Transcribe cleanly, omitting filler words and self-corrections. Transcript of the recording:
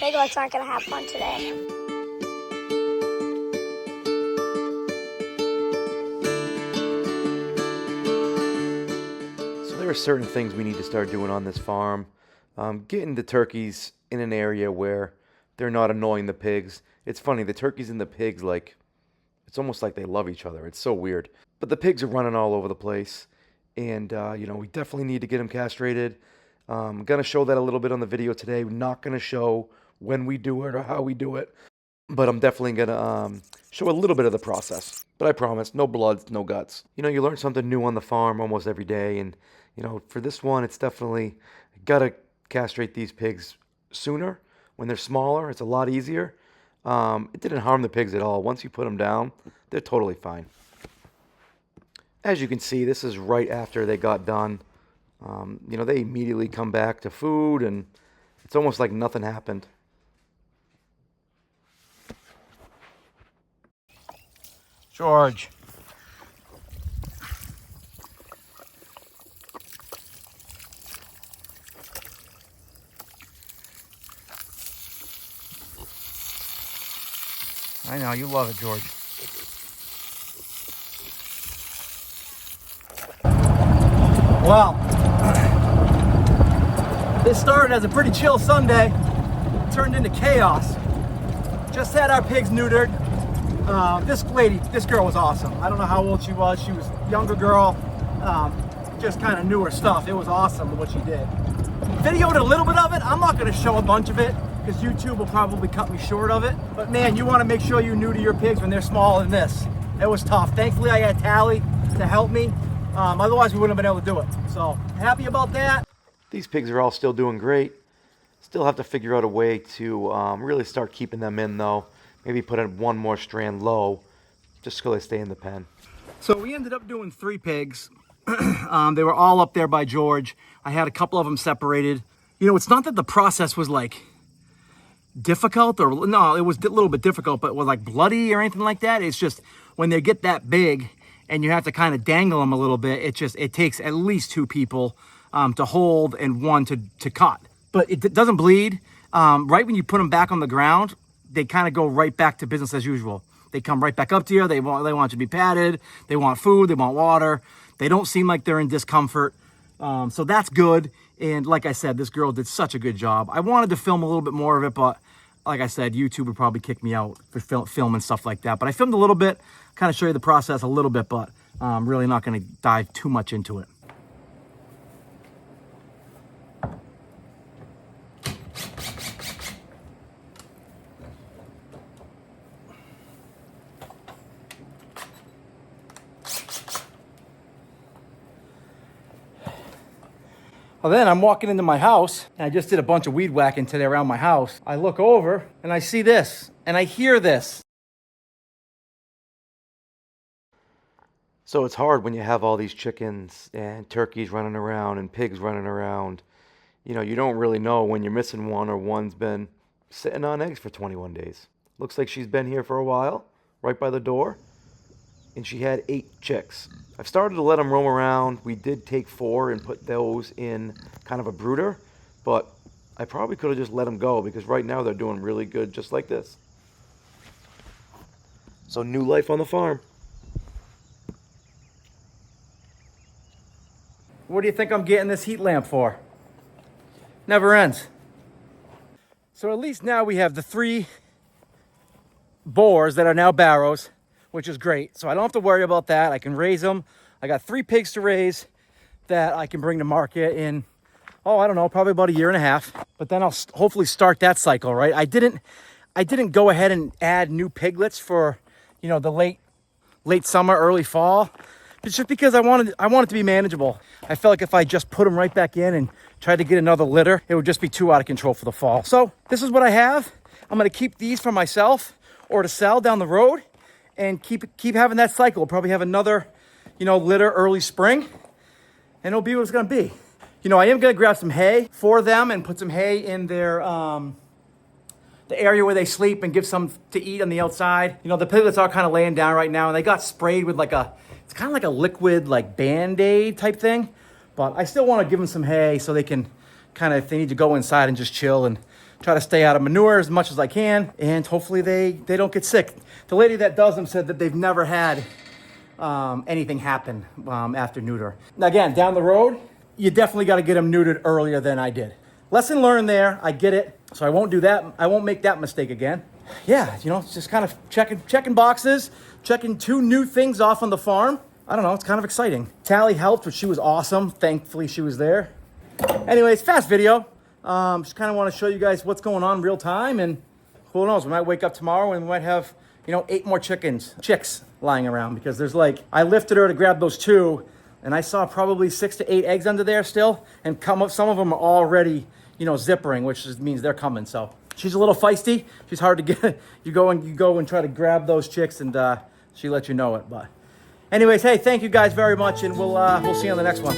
piglets aren't going to have fun today. So there are certain things we need to start doing on this farm. Getting the turkeys in an area where they're not annoying the pigs. It's funny, the turkeys and the pigs, like, it's almost like they love each other. It's so weird. But the pigs are running all over the place. And, we definitely need to get them castrated. I'm going to show that a little bit on the video today. We're not going to show when we do it or how we do it. But I'm definitely going to show a little bit of the process. But I promise, no bloods, no guts. You learn something new on the farm almost every day. And, for this one, it's definitely got to castrate these pigs sooner. When they're smaller, it's a lot easier. It didn't harm the pigs at all. Once you put them down, they're totally fine. As you can see, this is right after they got done. They immediately come back to food, and it's almost like nothing happened. George. I know, you love it, George. Well, this started as a pretty chill Sunday, turned into chaos. Just had our pigs neutered. This girl was awesome. I don't know how old she was. She was a younger girl, just kind of knew her stuff. It was awesome what she did. Videoed a little bit of it. I'm not going to show a bunch of it because YouTube will probably cut me short of it. But man, you want to make sure you neuter your pigs when they're smaller than this. It was tough. Thankfully, I had Tally to help me. Otherwise, we wouldn't have been able to do it. So happy about that. These pigs are all still doing great. Still have to figure out a way to really start keeping them in, though. Maybe put in one more strand low, just so they stay in the pen. So we ended up doing 3 pigs. They were all up there by George. I had a couple of them separated. It's not that the process was like difficult, or no, it was a little bit difficult, but was like bloody or anything like that. It's just when they get that big and you have to kind of dangle them a little bit, it takes at least 2 people to hold and 1 to cut. But it doesn't bleed. Right when you put them back on the ground, they kind of go right back to business as usual. They come right back up to you. They want you to be patted. They want food. They want water. They don't seem like they're in discomfort. So that's good. And like I said, this girl did such a good job. I wanted to film a little bit more of it, but like I said, YouTube would probably kick me out for filming stuff like that. But I filmed a little bit, kind of show you the process a little bit, but I'm really not going to dive too much into it. Well, then I'm walking into my house, and I just did a bunch of weed whacking today around my house. I look over, and I see this, and I hear this. So it's hard when you have all these chickens and turkeys running around and pigs running around. You don't really know when you're missing one or one's been sitting on eggs for 21 days. Looks like she's been here for a while, right by the door, and she had 8 chicks. I've started to let them roam around. We did take 4 and put those in kind of a brooder, but I probably could have just let them go because right now they're doing really good just like this. So new life on the farm. What do you think I'm getting this heat lamp for? Never ends. So at least now we have the 3 boars that are now barrows, which is great. So I don't have to worry about that. I can raise them. I got 3 pigs to raise that I can bring to market in, I don't know, probably about a year and a half. But then I'll hopefully start that cycle, right? I didn't go ahead and add new piglets for, the late summer, early fall. It's just because I want it to be manageable. I felt like if I just put them right back in and tried to get another litter, it would just be too out of control for the fall. So this is what I have. I'm going to keep these for myself or to sell down the road and keep having that cycle. We'll probably have another, litter early spring, and it'll be what it's going to be. I am going to grab some hay for them and put some hay in their the area where they sleep and give some to eat on the outside. The piglets are kind of laying down right now, and they got sprayed with it's kind of like a liquid, like Band-Aid type thing. But I still want to give them some hay so they can, kind of, if they need to go inside and just chill and try to stay out of manure as much as I can. And hopefully they don't get sick. The lady that does them said that they've never had anything happen after neuter. Now again, down the road, you definitely got to get them neutered earlier than I did. Lesson learned there. I get it. So I won't do that. I won't make that mistake again. Yeah, you know, it's just kind of checking boxes, checking 2 new things off on the farm. I don't know, it's kind of exciting. Tally helped, but she was awesome. Thankfully, she was there. Anyways, fast video. Just kind of want to show you guys what's going on real time, and who knows, we might wake up tomorrow and we might have, you know, 8 more chicks lying around, because there's like, I lifted her to grab those 2, and I saw probably 6 to 8 eggs under there still, and some of them are already, you know, zippering, which means they're coming. So she's a little feisty. She's hard to get. You go and try to grab those chicks, and she lets you know it. But anyways, hey, thank you guys very much, and we'll see you on the next one.